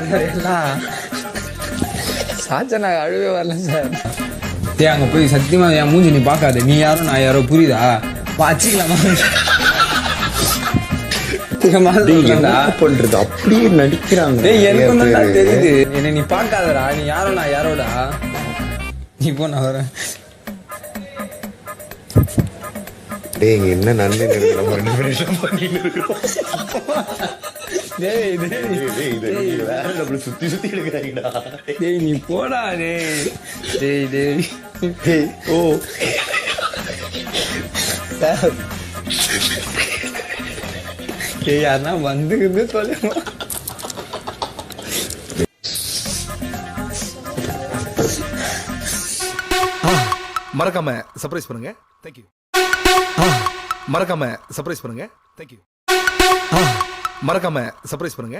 Sir எல்லாம் சாச்சா நான் அழுவே வரல சார். டேய் அங்க போய் சத்தியமா என் மூஞ்சி நீ பார்க்காத. நீ யாரோ நான் யாரோ புரியுதா? வச்சுக்கலாமா? பண்றது அப்படியே நடிக்கிறாங்க. எனக்கு தெரியுது. என்ன நீ பார்க்காதடா. நீ யாரோ நான் யாரோடா. நீ போ நான் வரேன். டேய் என்ன நன்மை சுத்தி சுத்தி எடுக்கிறாங்கடா. டேய் நீ போடா. டேய் ஓ யாருன்னா வந்துக்குது சொல்லுமா. மறக்காம சர்ப்ரைஸ் பண்ணுங்க. தேங்க்யூ. மறக்காம சர்ப்ரைஸ் பண்ணுங்க. தேங்க்யூ. மறக்காம சர்ப்ரைஸ் பண்ணுங்க.